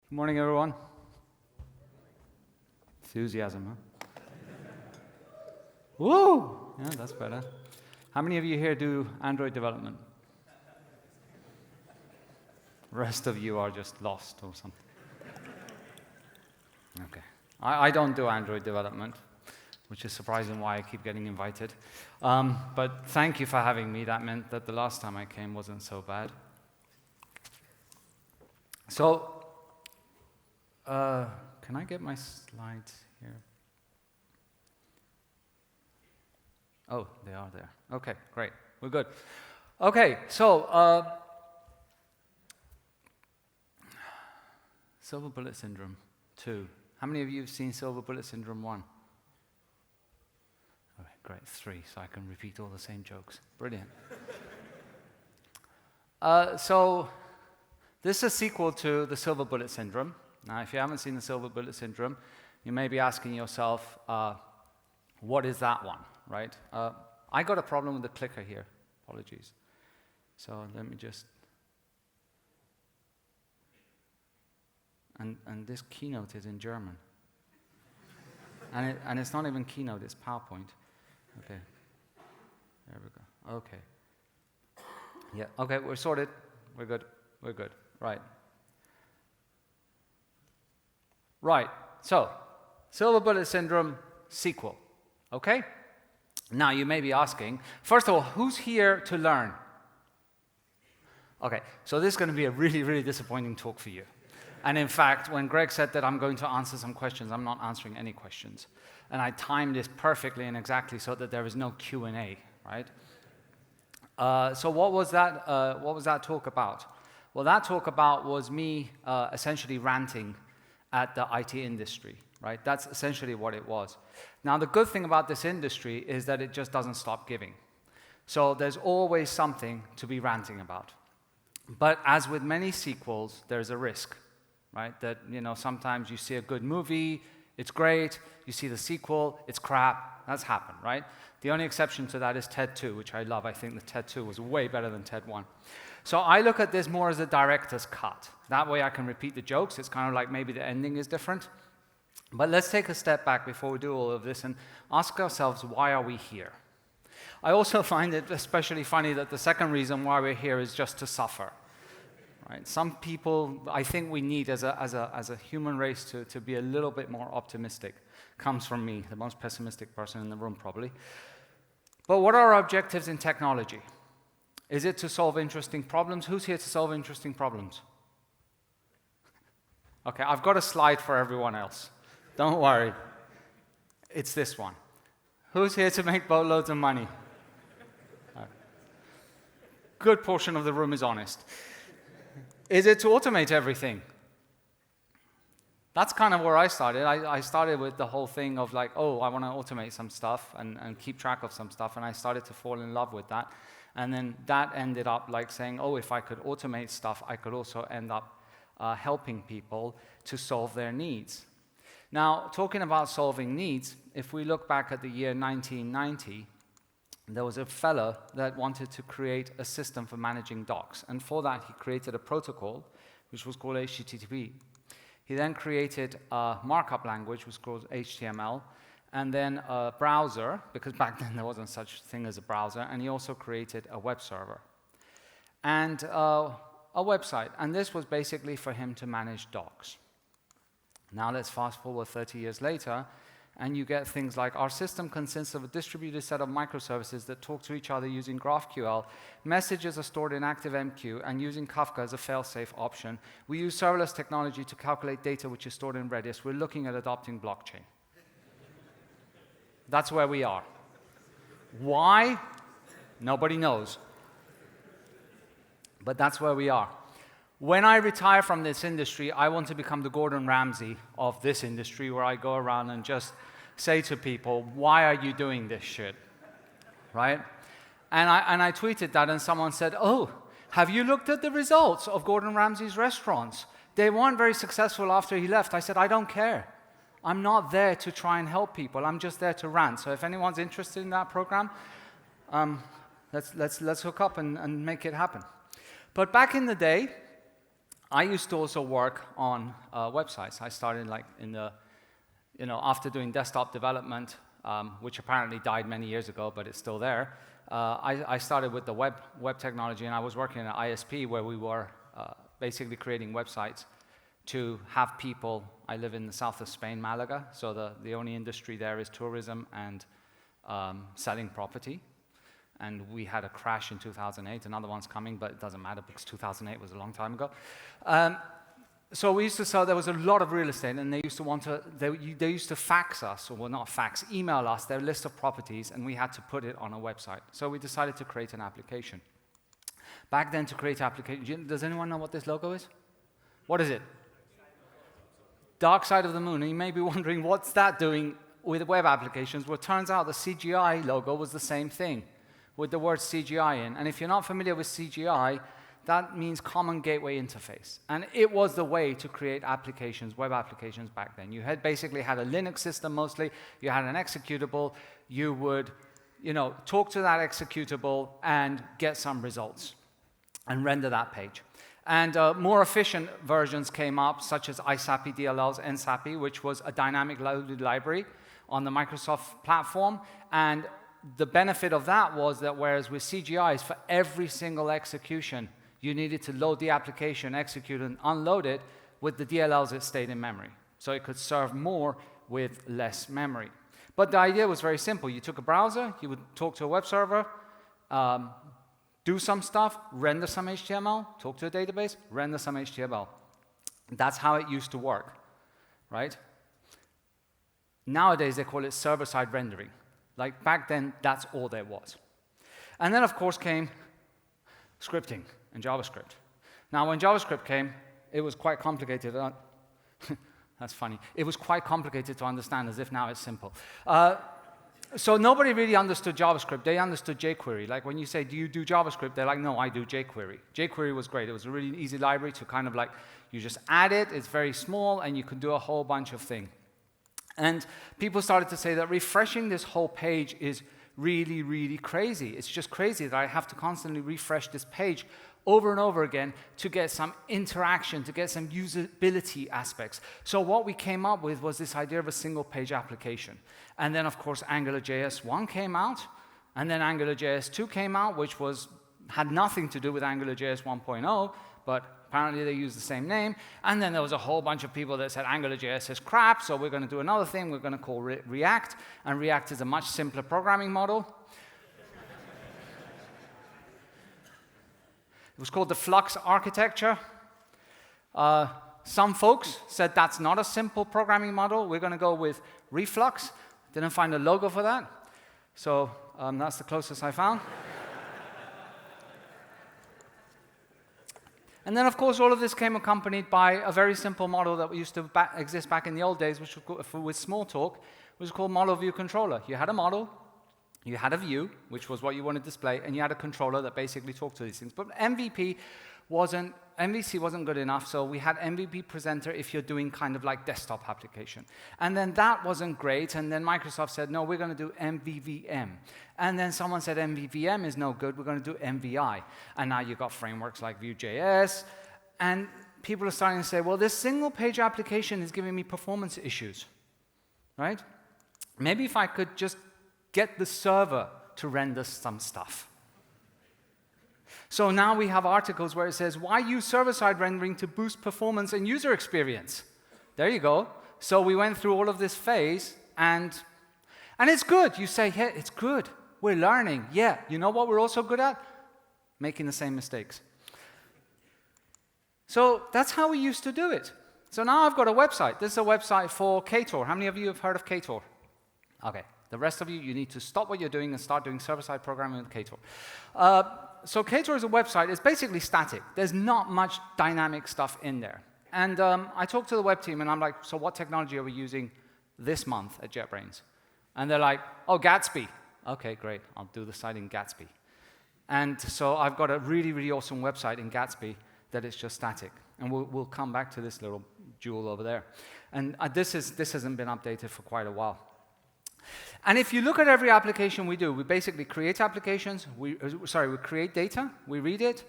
Good morning, everyone. Enthusiasm, huh? Woo! Yeah, that's better. How many of you here do Android development? The rest of you are just lost or something. Okay. I don't do Android development, which is surprising why I keep getting invited. But thank you for having me. That meant that the last time I came wasn't so bad. So, can I get my slides here? Oh, they are there. Okay, great. We're good. Okay, so Silver Bullet Syndrome 2. How many of you have seen Silver Bullet Syndrome 1? Okay, great. 3, so I can repeat all the same jokes. Brilliant. So this is a sequel to the Silver Bullet Syndrome. Now, if you haven't seen the Silver Bullet Syndrome, you may be asking yourself, what is that one, right? I got a problem with the clicker here. Apologies. So let me just... And this Keynote is in German. And it's not even Keynote, it's PowerPoint. Okay. There we go. Okay. Yeah, okay, we're sorted. We're good. We're good. Right. Right. So, Silver Bullet Syndrome sequel. Okay? Now, you may be asking, first of all, who's here to learn? Okay, so this is going to be a really, really disappointing talk for you. And in fact, when Greg said that I'm going to answer some questions, I'm not answering any questions. And I timed this perfectly and exactly so that there is no Q&A, right? So what was that talk about? Well, that talk about was me essentially ranting at the IT industry, right? That's essentially what it was. Now, the good thing about this industry is that it just doesn't stop giving. So there's always something to be ranting about. But as with many sequels, there's a risk, right? That, sometimes you see a good movie, it's great. You see the sequel, it's crap. That's happened, right? The only exception to that is TED 2, which I love. I think that TED 2 was way better than TED 1. So I look at this more as a director's cut. That way I can repeat the jokes. It's kind of like maybe the ending is different. But let's take a step back before we do all of this and ask ourselves, why are we here? I also find it especially funny that the second reason why we're here is just to suffer. Right? Some people, I think we need as a human race to be a little bit more optimistic. Comes from me, the most pessimistic person in the room probably. But what are our objectives in technology? Is it to solve interesting problems? Who's here to solve interesting problems? Okay, I've got a slide for everyone else. Don't worry. It's this one. Who's here to make boatloads of money? Good portion of the room is honest. Is it to automate everything? That's kind of where I started. I started with the whole thing of like, oh, I want to automate some stuff and keep track of some stuff, and I started to fall in love with that. And then that ended up like saying, oh, if I could automate stuff, I could also end up helping people to solve their needs. Now, talking about solving needs, if we look back at the year 1990, there was a fellow that wanted to create a system for managing docs. And for that, he created a protocol, which was called HTTP. He then created a markup language, which was called HTML, and then a browser, because back then there wasn't such thing as a browser, and he also created a web server and a website. And this was basically for him to manage docs. Now let's fast forward 30 years later, and you get things like, our system consists of a distributed set of microservices that talk to each other using GraphQL. Messages are stored in ActiveMQ, and using Kafka as a fail-safe option. We use serverless technology to calculate data which is stored in Redis. We're looking at adopting blockchain. That's where we are. Why? Nobody knows. But that's where we are. When I retire from this industry, I want to become the Gordon Ramsay of this industry, where I go around and just say to people, why are you doing this shit? Right? And I tweeted that, and someone said, oh, have you looked at the results of Gordon Ramsay's restaurants? They weren't very successful after he left. I said, I don't care. I'm not there to try and help people. I'm just there to rant. So if anyone's interested in that program, let's hook up and make it happen. But back in the day, I used to also work on websites. I started like in the, after doing desktop development, which apparently died many years ago, but it's still there. I started with the web technology, and I was working at ISP where we were basically creating websites to have people. I live in the south of Spain, Malaga, so the only industry there is tourism and selling property. And we had a crash in 2008. Another one's coming, but it doesn't matter because 2008 was a long time ago. So we used to sell, there was a lot of real estate, and they used to they used to fax us, or well, not fax, email us their list of properties, and we had to put it on a website. So we decided to create an application. Back then, to create application, does anyone know what this logo is? What is it? Dark side of the moon. And you may be wondering, what's that doing with web applications? Well, it turns out the CGI logo was the same thing, with the word CGI in. And if you're not familiar with CGI, that means Common Gateway Interface. And it was the way to create applications, web applications back then. You basically had a Linux system mostly. You had an executable. You would talk to that executable and get some results and render that page. And more efficient versions came up, such as ISAPI DLLs, NSAPI, which was a dynamic loaded library on the Microsoft platform. And the benefit of that was that whereas with CGIs, for every single execution, you needed to load the application, execute, and unload it. With the DLLs, it stayed in memory. So it could serve more with less memory. But the idea was very simple. You took a browser, you would talk to a web server, do some stuff, render some HTML, talk to a database, render some HTML. That's how it used to work, right? Nowadays, they call it server-side rendering. Like back then, that's all there was. And then, of course, came scripting and JavaScript. Now, when JavaScript came, it was quite complicated. That's funny. It was quite complicated to understand, as if now it's simple. So nobody really understood JavaScript. They understood jQuery. Like when you say, do you do JavaScript? They're like, no, I do jQuery. jQuery was great. It was a really easy library to kind of like, you just add it. It's very small, and you can do a whole bunch of things. And people started to say that refreshing this whole page is really, really crazy. It's just crazy that I have to constantly refresh this page over and over again to get some interaction, to get some usability aspects. So what we came up with was this idea of a single-page application. And then, of course, AngularJS 1 came out, and then AngularJS 2 came out, which had nothing to do with AngularJS 1.0, but apparently they use the same name. And then there was a whole bunch of people that said AngularJS is crap, so we're going to do another thing. We're going to call it React, and React is a much simpler programming model. It was called the Flux architecture. Some folks said that's not a simple programming model. We're going to go with Reflux. Didn't find a logo for that. So that's the closest I found. And then, of course, all of this came accompanied by a very simple model that used to exist back in the old days, which was called, with Smalltalk, was called Model View Controller. You had a model, you had a view, which was what you wanted to display, and you had a controller that basically talked to these things. But MVC wasn't good enough, so we had MVP Presenter if you're doing kind of like desktop application. And then that wasn't great, and then Microsoft said, no, we're going to do MVVM. And then someone said MVVM is no good, we're going to do MVI. And now you've got frameworks like Vue.js, and people are starting to say, well, this single-page application is giving me performance issues, right? Maybe if I could just get the server to render some stuff. So now we have articles where it says, why use server-side rendering to boost performance and user experience? There you go. So we went through all of this phase, and it's good. You say, yeah, it's good. We're learning. Yeah, you know what we're also good at? Making the same mistakes. So that's how we used to do it. So now I've got a website. This is a website for Keynote. How many of you have heard of Keynote? Okay. The rest of you, you need to stop what you're doing and start doing server-side programming with Keynote. So Keynote is a website. It's basically static. There's not much dynamic stuff in there. And I talked to the web team, and I'm like, so what technology are we using this month at JetBrains? And they're like, oh, Gatsby. OK, great. I'll do the site in Gatsby. And so I've got a really, really awesome website in Gatsby that is just static. And we'll come back to this little jewel over there. And this hasn't been updated for quite a while. And if you look at every application we do, we basically create applications, we create data, we read it,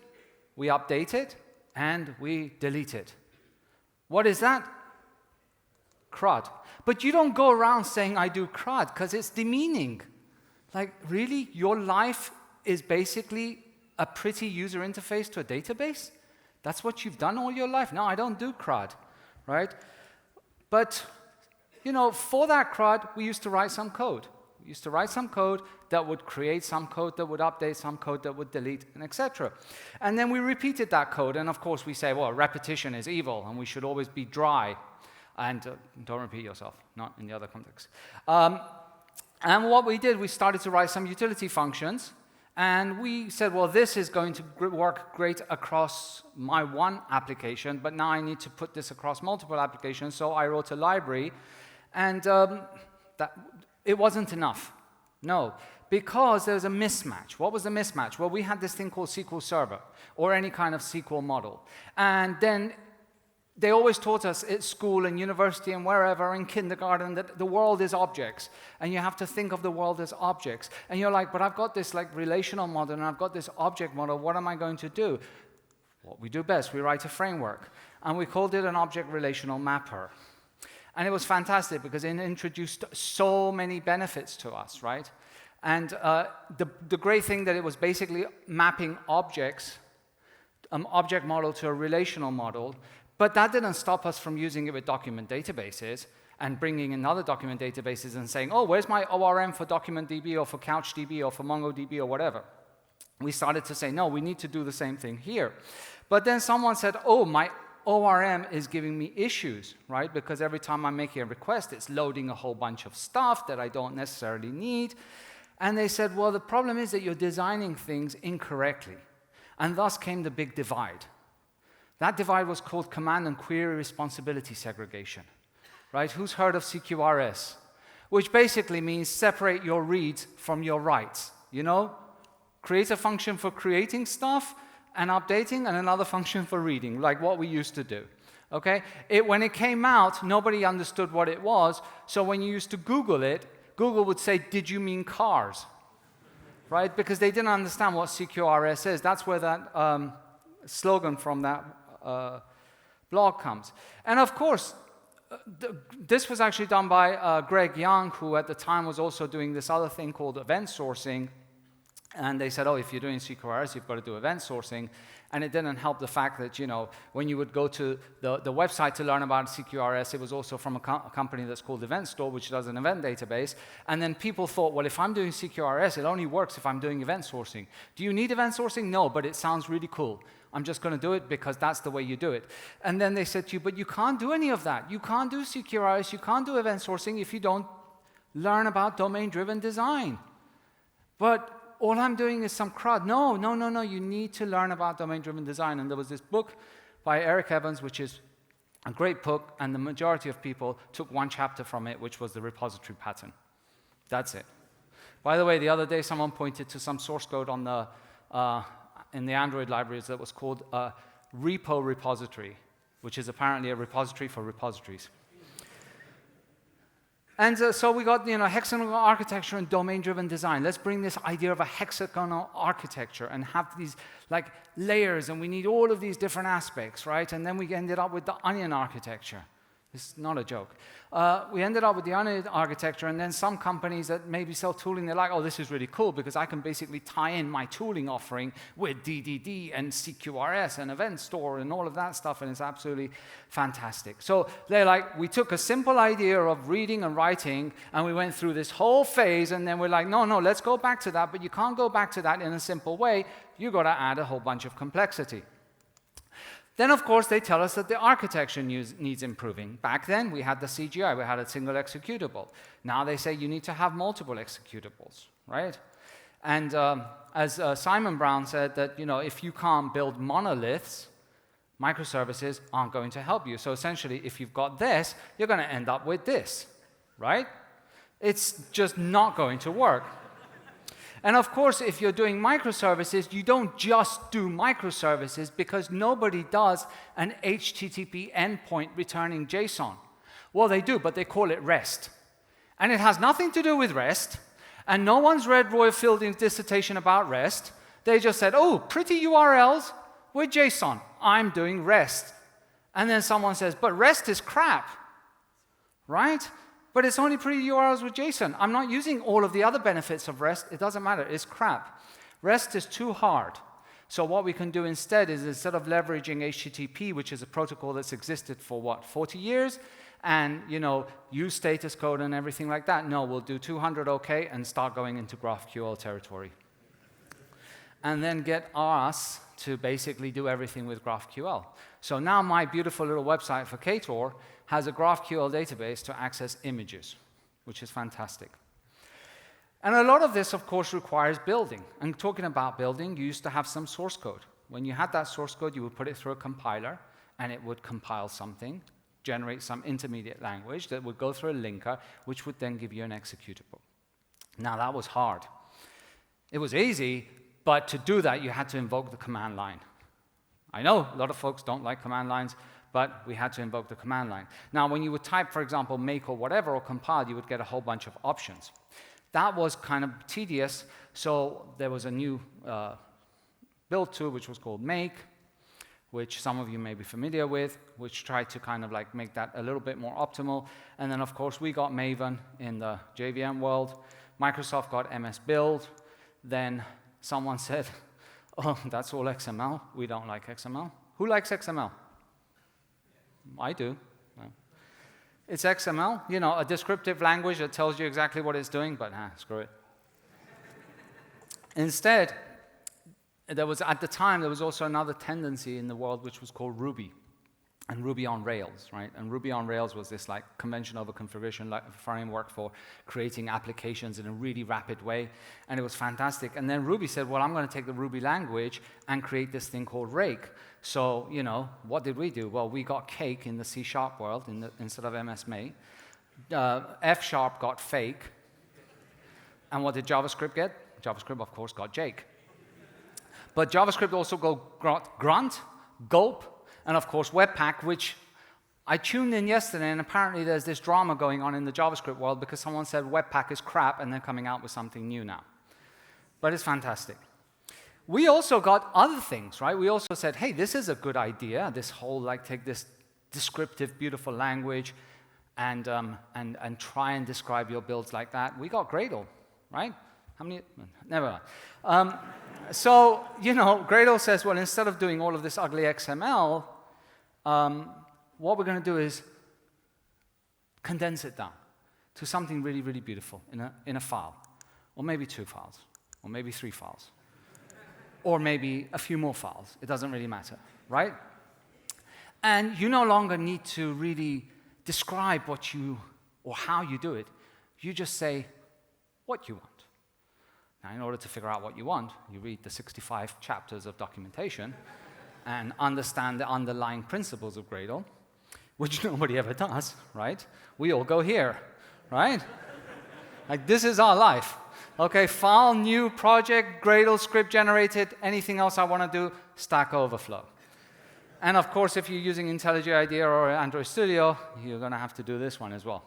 we update it, and we delete it. What is that? CRUD. But you don't go around saying, I do CRUD, because it's demeaning. Like, really? Your life is basically a pretty user interface to a database? That's what you've done all your life? No, I don't do CRUD, right? But, for that CRUD, we used to write some code. We used to write some code that would create some code that would update, some code that would delete, and etc. And then we repeated that code, and of course we say, well, repetition is evil, and we should always be dry. And don't repeat yourself, not in the other context. And what we did, we started to write some utility functions, and we said, well, this is going to work great across my one application, but now I need to put this across multiple applications, so I wrote a library, and it wasn't enough. No, because there's a mismatch. What was the mismatch? Well, we had this thing called SQL Server, or any kind of SQL model. And then they always taught us at school and university and wherever, in kindergarten, that the world is objects. And you have to think of the world as objects. And you're like, but I've got this relational model, and I've got this object model. What am I going to do? What we do best, we write a framework. And we called it an object relational mapper. And it was fantastic because it introduced so many benefits to us, right? And the great thing that it was basically mapping objects, object model to a relational model, but that didn't stop us from using it with document databases and bringing in other document databases and saying, oh, where's my ORM for DocumentDB or for CouchDB or for MongoDB or whatever? We started to say, no, we need to do the same thing here. But then someone said, oh, my ORM is giving me issues, right? Because every time I'm making a request, it's loading a whole bunch of stuff that I don't necessarily need. And they said, well, the problem is that you're designing things incorrectly. And thus came the big divide. That divide was called command and query responsibility segregation, right? Who's heard of CQRS? Which basically means separate your reads from your writes, Create a function for creating stuff and updating, and another function for reading, like what we used to do, okay? When it came out, nobody understood what it was, so when you used to Google it, Google would say, did you mean cars? Right? Because they didn't understand what CQRS is. That's where that slogan from that blog comes. And of course, this was actually done by Greg Young, who at the time was also doing this other thing called event sourcing. And they said, oh, if you're doing CQRS, you've got to do event sourcing. And it didn't help the fact that, when you would go to the website to learn about CQRS, it was also from a company that's called Event Store, which does an event database. And then people thought, well, if I'm doing CQRS, it only works if I'm doing event sourcing. Do you need event sourcing? No, but it sounds really cool. I'm just going to do it because that's the way you do it. And then they said to you, but you can't do any of that. You can't do CQRS, you can't do event sourcing if you don't learn about domain-driven design. But all I'm doing is some CRUD. No, you need to learn about domain-driven design. And there was this book by Eric Evans, which is a great book, and the majority of people took one chapter from it, which was the repository pattern. That's it. By the way, the other day, someone pointed to some source code on in the Android libraries that was called a repo repository, which is apparently a repository for repositories. And so we got, hexagonal architecture and domain-driven design. Let's bring this idea of a hexagonal architecture and have these layers, and we need all of these different aspects, right? And then we ended up with the onion architecture. This is not a joke. We ended up with the onion architecture, and then some companies that maybe sell tooling, they're like, oh, this is really cool because I can basically tie in my tooling offering with DDD and CQRS and Event Store and all of that stuff, and it's absolutely fantastic. So they're like, we took a simple idea of reading and writing, and we went through this whole phase, and then we're like, no, let's go back to that, but you can't go back to that in a simple way. You've got to add a whole bunch of complexity. Then, of course, they tell us that the architecture needs improving. Back then, we had the CGI. We had a single executable. Now they say you need to have multiple executables, right? And as Simon Brown said, that if you can't build monoliths, microservices aren't going to help you. So essentially, if you've got this, you're going to end up with this, right? It's just not going to work. And of course, if you're doing microservices, you don't just do microservices because nobody does an HTTP endpoint returning JSON. Well, they do, but they call it REST. And it has nothing to do with REST, and no one's read Roy Fielding's dissertation about REST. They just said, oh, pretty URLs, with JSON. I'm doing REST. And then someone says, but REST is crap, right? But it's only pretty URLs with JSON. I'm not using all of the other benefits of REST. It doesn't matter. It's crap. REST is too hard. So what we can do instead is, instead of leveraging HTTP, which is a protocol that's existed for, what, 40 years, and, use status code and everything like that, no, we'll do 200 OK and start going into GraphQL territory. And then get us to basically do everything with GraphQL. So now my beautiful little website for Keynote has a GraphQL database to access images, which is fantastic. And a lot of this, of course, requires building. And talking about building, you used to have some source code. When you had that source code, you would put it through a compiler, and it would compile something, generate some intermediate language that would go through a linker, which would then give you an executable. Now, that was hard. It was easy, but to do that, you had to invoke the command line. I know a lot of folks don't like command lines, but we had to invoke the command line. Now, when you would type, for example, make or whatever, or compile, you would get a whole bunch of options. That was kind of tedious, so there was a new build tool which was called make, which some of you may be familiar with, which tried to kind of like make that a little bit more optimal. And then, of course, we got Maven in the JVM world. Microsoft got MS Build. Then someone said, oh, that's all XML. We don't like XML. Who likes XML? I do. It's XML, a descriptive language that tells you exactly what it's doing, but screw it. Instead, at the time, there was also another tendency in the world which was called Ruby, and Ruby on Rails, right? And Ruby on Rails was this like convention over configuration framework for creating applications in a really rapid way, and it was fantastic. And then Ruby said, well, I'm going to take the Ruby language and create this thing called Rake. So, what did we do? Well, we got Cake in the C# world instead of MSMA. F# got Fake. And what did JavaScript get? JavaScript, of course, got Jake. But JavaScript also got Grunt, Gulp, and of course Webpack, which I tuned in yesterday, and apparently there's this drama going on in the JavaScript world because someone said Webpack is crap, and they're coming out with something new now. But it's fantastic. We also got other things, right? We also said, hey, this is a good idea, this whole, take this descriptive, beautiful language and try and describe your builds like that. We got Gradle, right? How many? Never mind. So, Gradle says, well, instead of doing all of this ugly XML, what we're going to do is condense it down to something really, really beautiful in a file, or maybe 2 files, or maybe 3 files. Or maybe a few more files. It doesn't really matter, right? And you no longer need to really describe what or how you do it. You just say what you want. Now, in order to figure out what you want, you read the 65 chapters of documentation and understand the underlying principles of Gradle, which nobody ever does, right? We all go here, right? This is our life. Okay, file, new project, Gradle, script generated, anything else I want to do, Stack Overflow. And of course, if you're using IntelliJ IDEA or Android Studio, you're going to have to do this one as well.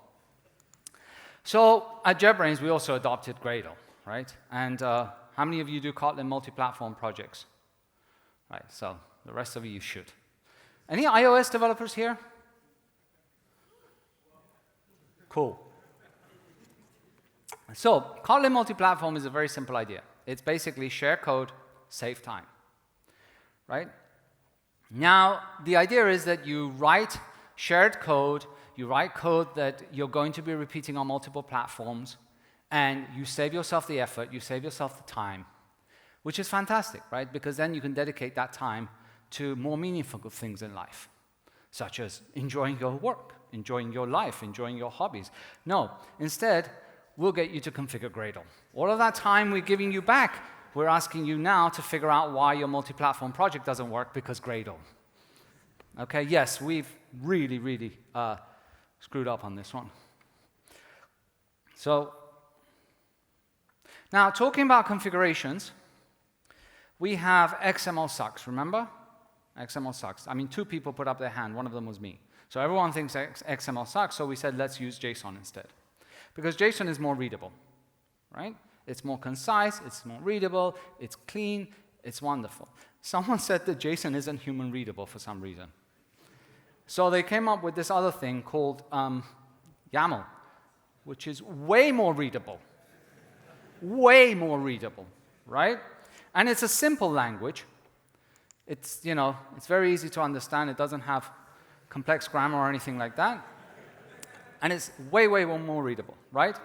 So at JetBrains, we also adopted Gradle, right? And how many of you do Kotlin multi-platform projects? Right, so the rest of you should. Any iOS developers here? Cool. So Kotlin multi-platform is a very simple idea. It's basically share code, save time, right? Now, the idea is that you write shared code, you write code that you're going to be repeating on multiple platforms, and you save yourself the effort, you save yourself the time, which is fantastic, right? Because then you can dedicate that time to more meaningful things in life, such as enjoying your work, enjoying your life, enjoying your hobbies. No, instead, we'll get you to configure Gradle. All of that time we're giving you back, we're asking you now to figure out why your multi-platform project doesn't work because Gradle. Okay, yes, we've really, really screwed up on this one. So, now talking about configurations, we have XML sucks, remember? XML sucks. I mean, 2 people put up their hand, one of them was me. So everyone thinks XML sucks, so we said let's use JSON instead. Because JSON is more readable, right? It's more concise, it's more readable, it's clean, it's wonderful. someone said that JSON isn't human readable for some reason. So they came up with this other thing called YAML, which is way more readable. Way more readable, right? And it's a simple language. It's, it's very easy to understand. It doesn't have complex grammar or anything like that. And it's way, way more readable, right?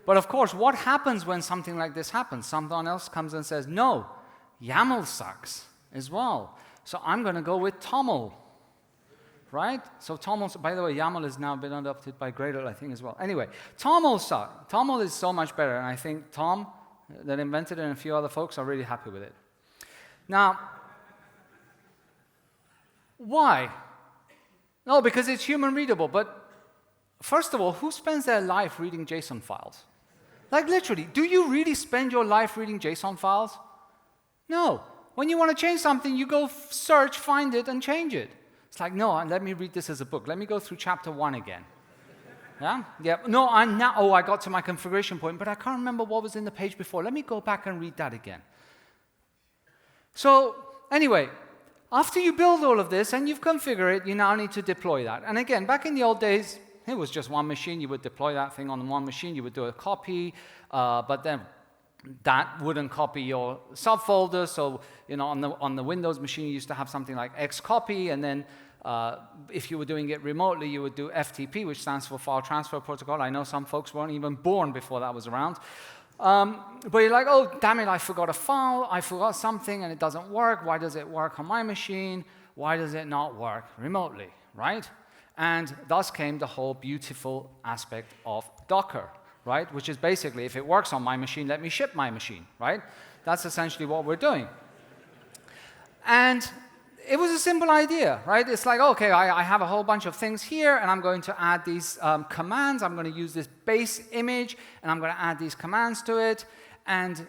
But of course, what happens when something like this happens? Someone else comes and says, no, YAML sucks as well. So I'm going to go with TOML, right? So TOML, by the way, YAML has now been adopted by Gradle, I think, as well. Anyway, TOML sucks. TOML is so much better, and I think Tom, that invented it, and a few other folks are really happy with it. Now, why? No, because it's human readable, but first of all, who spends their life reading JSON files? Like literally, do you really spend your life reading JSON files? No. When you want to change something, you go search, find it, and change it. It's like, no, let me read this as a book. Let me go through chapter 1 again. Yeah? Yeah. No, I got to my configuration point, but I can't remember what was in the page before. Let me go back and read that again. So anyway, after you build all of this and you've configured it, you now need to deploy that. And again, back in the old days, it was just one machine. You would deploy that thing on one machine. You would do a copy, but then that wouldn't copy your subfolder. So on the Windows machine, you used to have something like xcopy, and then if you were doing it remotely, you would do FTP, which stands for File Transfer Protocol. I know some folks weren't even born before that was around. But you're like, oh, damn it, I forgot a file. I forgot something, and it doesn't work. Why does it work on my machine? Why does it not work remotely, right? And thus came the whole beautiful aspect of Docker, right? Which is basically, if it works on my machine, let me ship my machine, right? That's essentially what we're doing. And it was a simple idea, right? It's like, okay, I have a whole bunch of things here, and I'm going to add these commands. I'm going to use this base image, and I'm going to add these commands to it. And,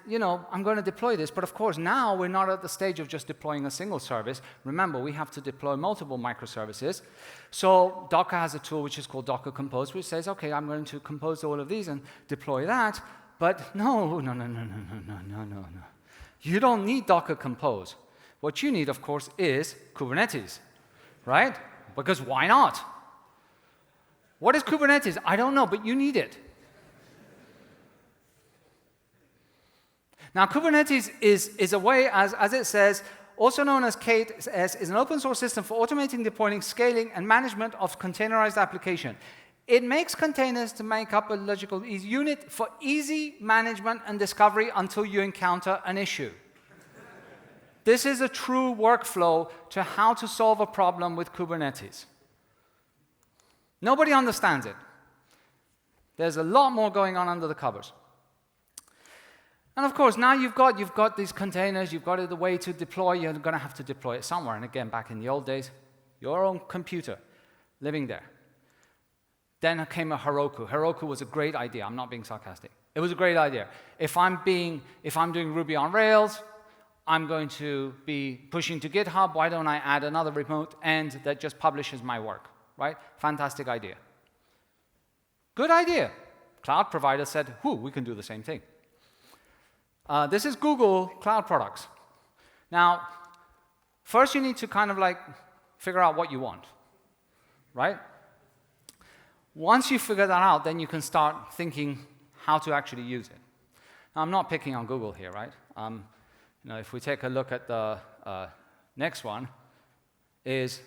I'm going to deploy this. But of course, now we're not at the stage of just deploying a single service. Remember, we have to deploy multiple microservices. So Docker has a tool which is called Docker Compose, which says, okay, I'm going to compose all of these and deploy that. But no. You don't need Docker Compose. What you need, of course, is Kubernetes, right? Because why not? What is Kubernetes? I don't know, but you need it. Now, Kubernetes is a way, as it says, also known as KS, is an open source system for automating, deploying, scaling, and management of containerized application. It makes containers to make up a logical unit for easy management and discovery until you encounter an issue. This is a true workflow to how to solve a problem with Kubernetes. Nobody understands it. There's a lot more going on under the covers. And of course, now you've got these containers, you've got the way to deploy, you're going to have to deploy it somewhere. And again, back in the old days, your own computer, living there. Then came a Heroku. Heroku was a great idea. I'm not being sarcastic. It was a great idea. If I'm doing Ruby on Rails, I'm going to be pushing to GitHub. Why don't I add another remote end that just publishes my work, right? Fantastic idea. Good idea. Cloud provider said, we can do the same thing. This is Google Cloud Products. Now, first you need to kind of figure out what you want, right? Once you figure that out, then you can start thinking how to actually use it. Now, I'm not picking on Google here, right? If we take a look at the next one, is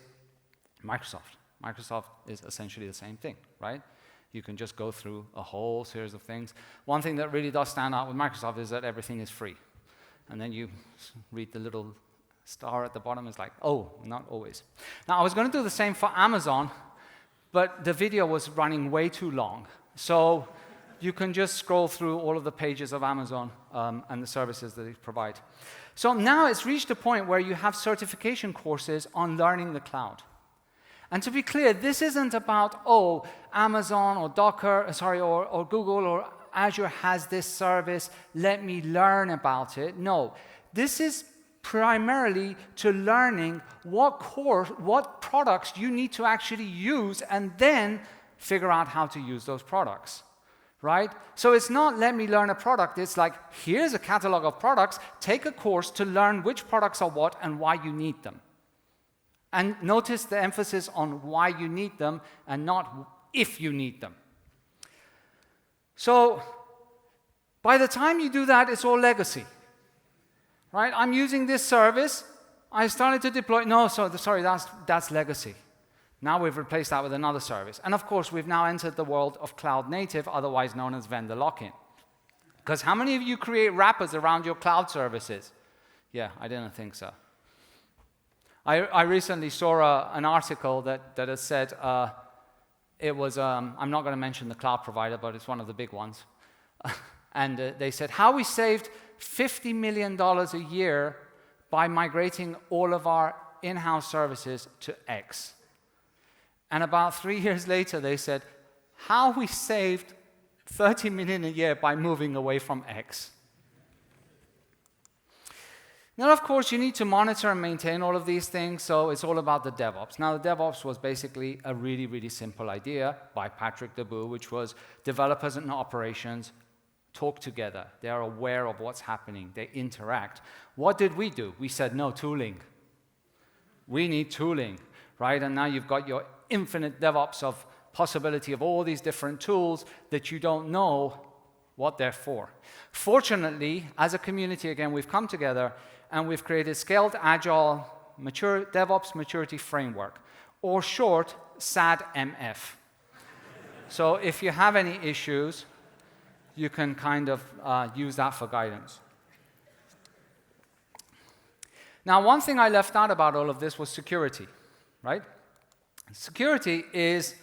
Microsoft. Microsoft is essentially the same thing, right? You can just go through a whole series of things. One thing that really does stand out with Microsoft is that everything is free. And then you read the little star at the bottom. It's like, oh, not always. Now, I was going to do the same for Amazon, but the video was running way too long. So you can just scroll through all of the pages of Amazon and the services that they provide. So now it's reached a point where you have certification courses on learning the cloud. And to be clear, this isn't about, Amazon or Docker, or Google or Azure has this service, let me learn about it. No, this is primarily to learning what products you need to actually use and then figure out how to use those products, right? So it's not let me learn a product. It's like, here's a catalog of products. Take a course to learn which products are what and why you need them. And notice the emphasis on why you need them and not if you need them. So by the time you do that, it's all legacy, right? I'm using this service. I started to deploy. No, sorry, that's legacy. Now we've replaced that with another service. And of course, we've now entered the world of cloud native, otherwise known as vendor lock-in. Because how many of you create wrappers around your cloud services? Yeah, I didn't think so. I recently saw an article that had said, it was, I'm not going to mention the cloud provider, but it's one of the big ones. And they said, how we saved $50 million a year by migrating all of our in-house services to X. And about 3 years later, they said, how we saved $30 million a year by moving away from X. Now, of course, you need to monitor and maintain all of these things, so it's all about the DevOps. Now, the DevOps was basically a really, really simple idea by Patrick Debout, which was developers and operations talk together. They are aware of what's happening. They interact. What did we do? We said, no, tooling. We need tooling, right? And now you've got your infinite DevOps of possibility of all these different tools that you don't know what they're for. Fortunately, as a community, again, we've come together and we've created Scaled Agile DevOps Maturity Framework, or short, SADMF. So if you have any issues, you can kind of use that for guidance. Now, one thing I left out about all of this was security, right? Security is,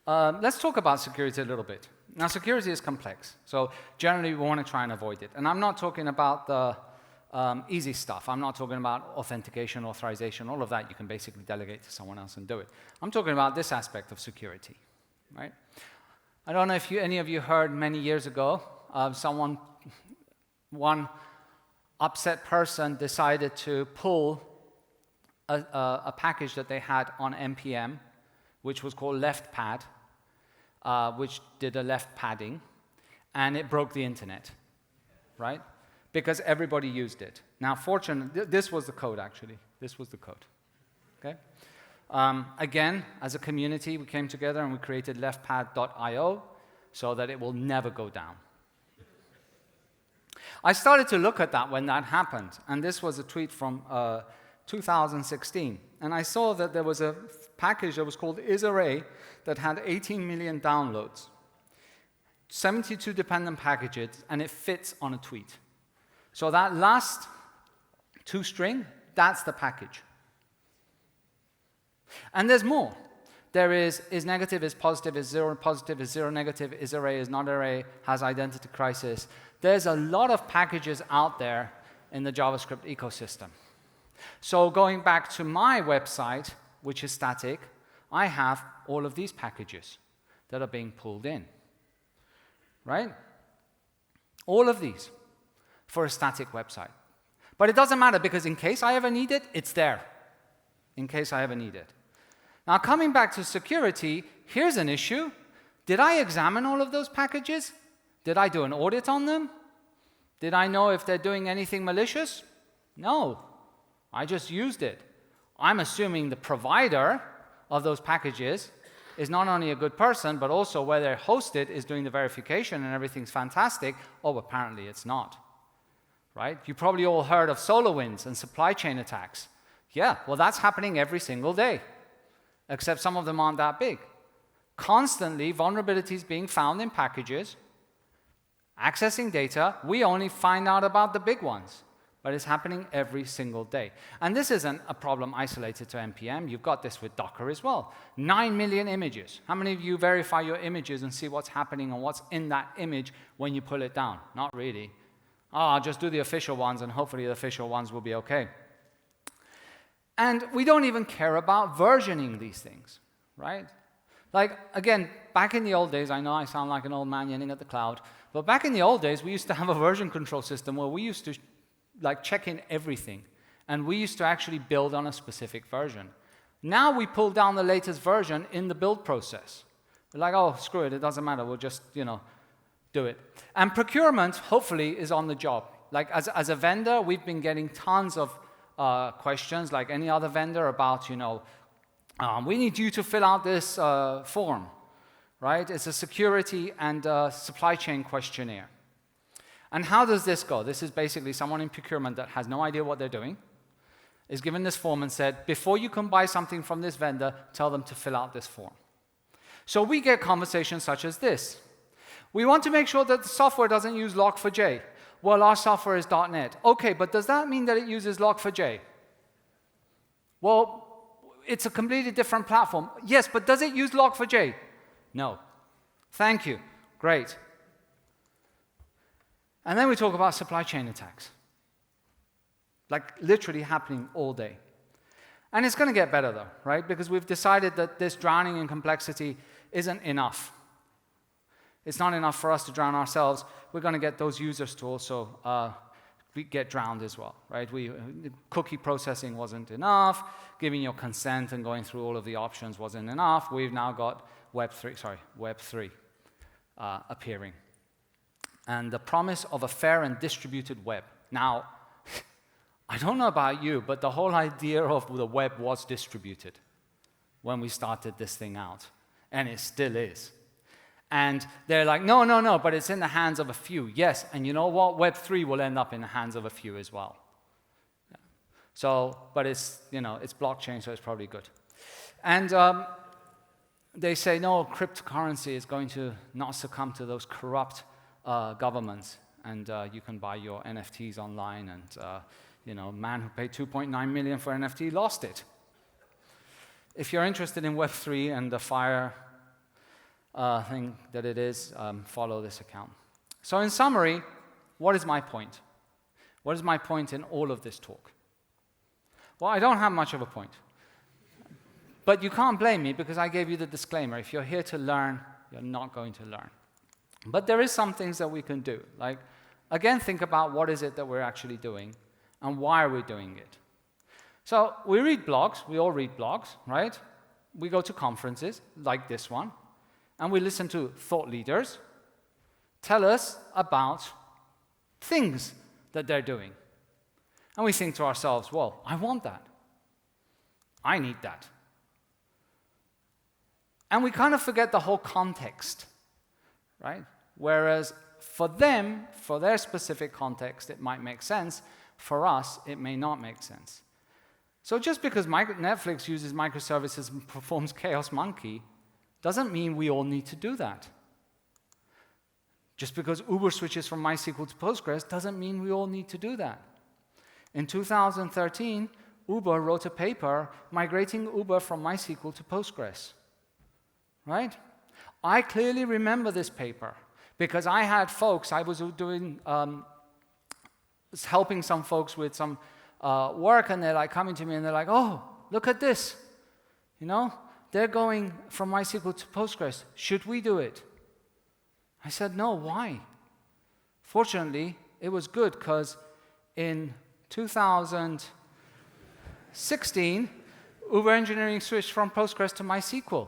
let's talk about security a little bit. Now, security is complex, so generally we want to try and avoid it. And I'm not talking about the easy stuff. I'm not talking about authentication, authorization, all of that you can basically delegate to someone else and do it. I'm talking about this aspect of security, right? I don't know if any of you heard many years ago, one upset person decided to pull a package that they had on NPM, which was called LeftPad, which did a left padding, and it broke the internet, right? Because everybody used it. Now, fortunately, this was the code, actually. This was the code, okay? Again, as a community, we came together and we created leftpad.io so that it will never go down. I started to look at that when that happened, and this was a tweet from 2016. And I saw that there was a package that was called isArray that had 18 million downloads, 72 dependent packages, and it fits on a tweet. So that last two string, that's the package. And there's more. There is negative, is positive, is zero negative, is array, is not array, has identity crisis. There's a lot of packages out there in the JavaScript ecosystem. So going back to my website, which is static, I have all of these packages that are being pulled in, right? All of these for a static website. But it doesn't matter because in case I ever need it, it's there. In case I ever need it. Now, coming back to security, here's an issue. Did I examine all of those packages? Did I do an audit on them? Did I know if they're doing anything malicious? No. I just used it. I'm assuming the provider of those packages is not only a good person, but also where they're hosted is doing the verification and everything's fantastic. Oh, apparently it's not. Right? You probably all heard of SolarWinds and supply chain attacks. Yeah, well, that's happening every single day. Except some of them aren't that big. Constantly, vulnerabilities being found in packages, accessing data. We only find out about the big ones, but it's happening every single day. And this isn't a problem isolated to NPM. You've got this with Docker as well. 9 million images. How many of you verify your images and see what's happening and what's in that image when you pull it down? Not really. Oh, I'll just do the official ones, and hopefully the official ones will be okay. And we don't even care about versioning these things, right? Like, again, back in the old days, I know I sound like an old man yelling at the cloud, but back in the old days, we used to have a version control system where we used to check in everything, and we used to actually build on a specific version. Now we pull down the latest version in the build process. We're like, oh, screw it, it doesn't matter, we'll just, do it. And procurement, hopefully, is on the job. Like, as a vendor, we've been getting tons of questions, like any other vendor, about, we need you to fill out this form, right? It's a security and supply chain questionnaire. And how does this go? This is basically someone in procurement that has no idea what they're doing, is given this form and said, before you can buy something from this vendor, tell them to fill out this form. So we get conversations such as this. We want to make sure that the software doesn't use Log4j. Well, our software is .NET. Okay, but does that mean that it uses Log4j? Well, it's a completely different platform. Yes, but does it use Log4j? No. Thank you. Great. And then we talk about supply chain attacks. Like, literally happening all day. And it's going to get better, though, right? Because we've decided that this drowning in complexity isn't enough. It's not enough for us to drown ourselves. We're going to get those users to also get drowned as well, right? Cookie processing wasn't enough. Giving your consent and going through all of the options wasn't enough. We've now got Web3 appearing. And the promise of a fair and distributed web. Now, I don't know about you, but the whole idea of the web was distributed when we started this thing out, and it still is. And they're like, no, but it's in the hands of a few. Yes, and you know what? Web3 will end up in the hands of a few as well. Yeah. So, but it's blockchain, so it's probably good. And they say, no, cryptocurrency is going to not succumb to those corrupt governments, and you can buy your NFTs online, and man who paid 2.9 million for NFT lost it. If you're interested in Web3 and the FIRE thing that it is, follow this account. So in summary, what is my point? What is my point in all of this talk? Well, I don't have much of a point. But you can't blame me because I gave you the disclaimer. If you're here to learn, you're not going to learn. But there is some things that we can do. Like, again, think about what is it that we're actually doing and why are we doing it. So we read blogs. We all read blogs, right? We go to conferences like this one. And we listen to thought leaders tell us about things that they're doing. And we think to ourselves, well, I want that. I need that. And we kind of forget the whole context, right? Whereas for them, for their specific context, it might make sense. For us, it may not make sense. So just because Netflix uses microservices and performs Chaos Monkey doesn't mean we all need to do that. Just because Uber switches from MySQL to Postgres doesn't mean we all need to do that. In 2013, Uber wrote a paper migrating Uber from MySQL to Postgres. Right? I clearly remember this paper because I had folks, I was doing, helping some folks with some work, and they're like coming to me and they're like, oh, look at this. They're going from MySQL to Postgres. Should we do it? I said, no, why? Fortunately, it was good because in 2016, Uber Engineering switched from Postgres to MySQL.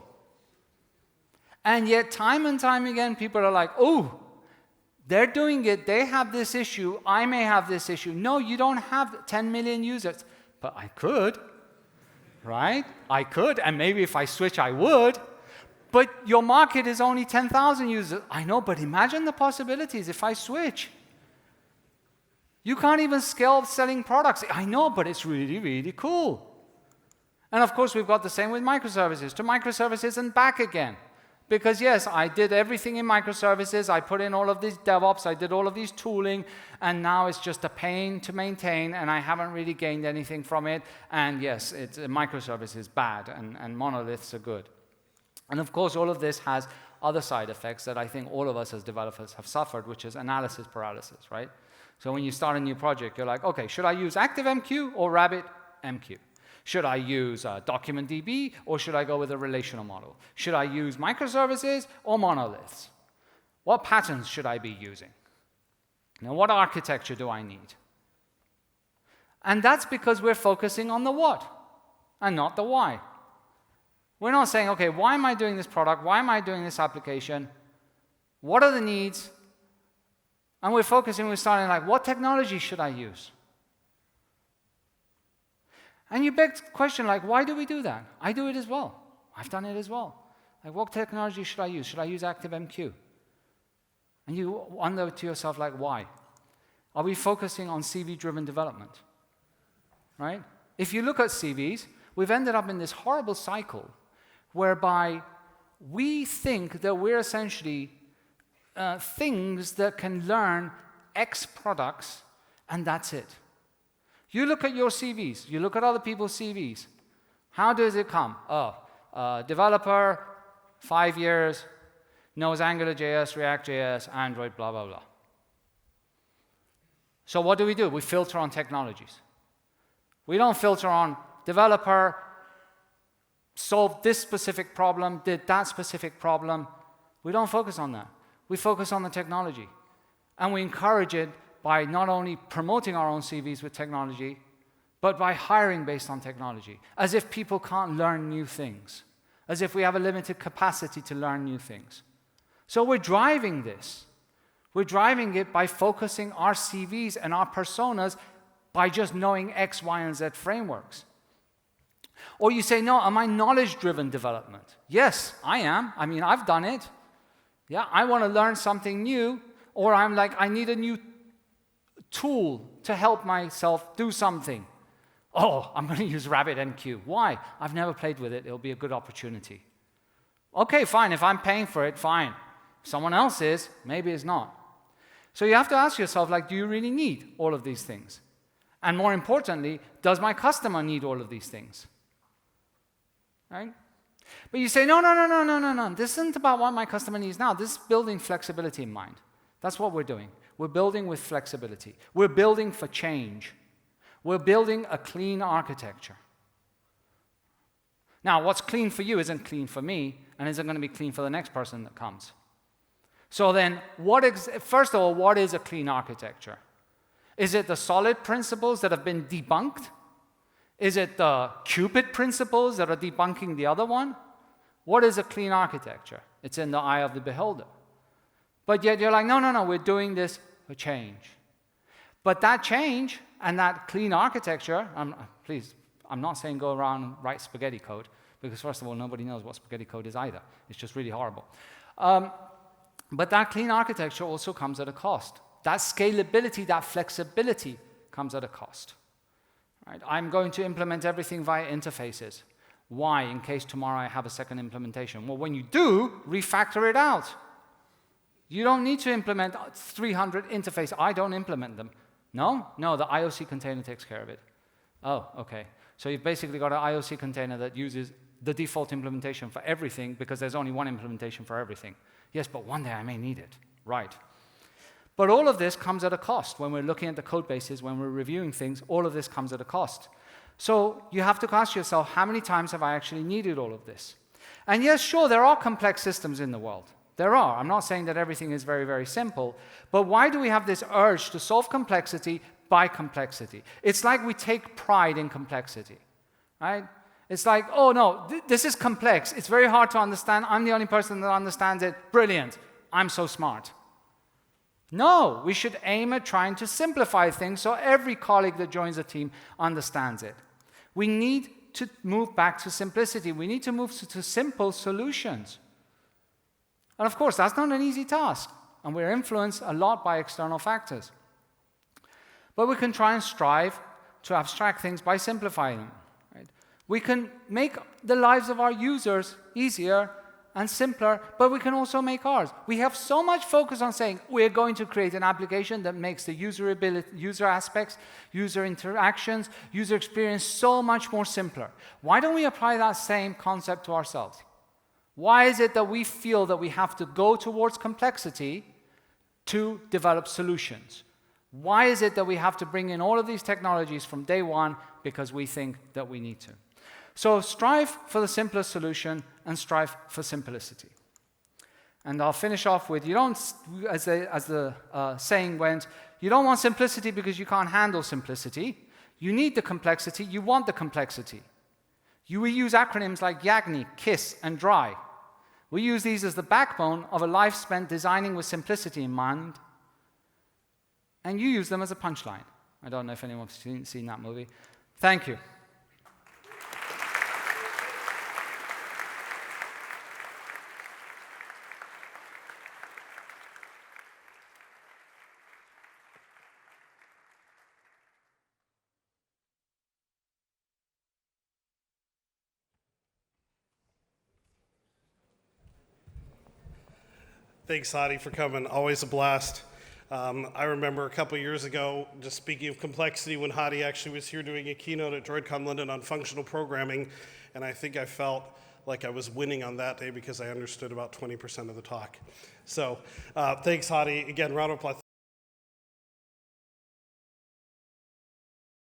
And yet, time and time again, people are like, oh, they're doing it. They have this issue. I may have this issue. No, you don't have 10 million users. But I could. Right? I could, and maybe if I switch, I would. But your market is only 10,000 users. I know, but imagine the possibilities if I switch. You can't even scale selling products. I know, but it's really, really cool. And of course, we've got the same with microservices, to microservices and back again. Because yes, I did everything in microservices, I put in all of these DevOps, I did all of these tooling, and now it's just a pain to maintain, and I haven't really gained anything from it. And yes, microservices is bad, and monoliths are good. And of course, all of this has other side effects that I think all of us as developers have suffered, which is analysis paralysis, right? So when you start a new project, you're like, okay, should I use ActiveMQ or RabbitMQ? Should I use DocumentDB, or should I go with a relational model? Should I use microservices or monoliths? What patterns should I be using? Now, what architecture do I need? And that's because we're focusing on the what and not the why. We're not saying, okay, why am I doing this product? Why am I doing this application? What are the needs? And we're starting like, what technology should I use? And you beg the question, like, why do we do that? I do it as well. I've done it as well. Like, what technology should I use? Should I use ActiveMQ? And you wonder to yourself, like, why? Are we focusing on CV-driven development? Right? If you look at CVs, we've ended up in this horrible cycle whereby we think that we're essentially things that can learn X products, and that's it. You look at your CVs, you look at other people's CVs. How does it come? Developer, 5 years, knows AngularJS, React.js, Android, blah, blah, blah. So what do? We filter on technologies. We don't filter on developer, solved this specific problem, did that specific problem. We don't focus on that. We focus on the technology. And we encourage it by not only promoting our own CVs with technology, but by hiring based on technology, as if people can't learn new things, as if we have a limited capacity to learn new things. So we're driving this. We're driving it by focusing our CVs and our personas by just knowing X, Y, and Z frameworks. Or you say, no, am I knowledge-driven development? Yes, I am. I mean, I've done it. Yeah, I want to learn something new, or I'm like, I need a new tool to help myself do something. Oh, I'm going to use RabbitMQ. Why? I've never played with it. It'll be a good opportunity. Okay, fine. If I'm paying for it, fine. If someone else is, maybe it's not. So you have to ask yourself, like, do you really need all of these things? And more importantly, does my customer need all of these things? Right? But you say, no. This isn't about what my customer needs now. This is building flexibility in mind. That's what we're doing. We're building with flexibility. We're building for change. We're building a clean architecture. Now, what's clean for you isn't clean for me, and isn't going to be clean for the next person that comes. So then, first of all, what is a clean architecture? Is it the solid principles that have been debunked? Is it the Cupid principles that are debunking the other one? What is a clean architecture? It's in the eye of the beholder. But yet you're like, no, we're doing this for change. But that change and that clean architecture, please, I'm not saying go around and write spaghetti code, because first of all, nobody knows what spaghetti code is either. It's just really horrible. But that clean architecture also comes at a cost. That scalability, that flexibility comes at a cost. Right? I'm going to implement everything via interfaces. Why? In case tomorrow I have a second implementation. Well, when you do, refactor it out. You don't need to implement 300 interfaces. I don't implement them. No, the IOC container takes care of it. Oh, okay. So you've basically got an IOC container that uses the default implementation for everything because there's only one implementation for everything. Yes, but one day I may need it. Right. But all of this comes at a cost. When we're looking at the code bases, when we're reviewing things, all of this comes at a cost. So you have to ask yourself, how many times have I actually needed all of this? And yes, sure, there are complex systems in the world. There are. I'm not saying that everything is very, very simple. But why do we have this urge to solve complexity by complexity? It's like we take pride in complexity, right? It's like, oh, no, this is complex. It's very hard to understand. I'm the only person that understands it. Brilliant. I'm so smart. No, we should aim at trying to simplify things so every colleague that joins the team understands it. We need to move back to simplicity. We need to move to simple solutions. And of course, that's not an easy task, and we're influenced a lot by external factors. But we can try and strive to abstract things by simplifying them. Right? We can make the lives of our users easier and simpler, but we can also make ours. We have so much focus on saying we're going to create an application that makes the user aspects, user interactions, user experience so much more simpler. Why don't we apply that same concept to ourselves? Why is it that we feel that we have to go towards complexity to develop solutions? Why is it that we have to bring in all of these technologies from day one because we think that we need to? So strive for the simplest solution and strive for simplicity. And I'll finish off with, you don't, as the saying went, you don't want simplicity because you can't handle simplicity. You need the complexity, you want the complexity. We use acronyms like YAGNI, KISS, and DRY. We use these as the backbone of a life spent designing with simplicity in mind. and you use them as a punchline. I don't know if anyone's seen that movie. Thank you. Thanks, Hadi, for coming. Always a blast. I remember a couple years ago, just speaking of complexity, when Hadi actually was here doing a keynote at DroidCon London on functional programming, and I think I felt like I was winning on that day because I understood about 20% of the talk. So thanks, Hadi. Again, round of applause.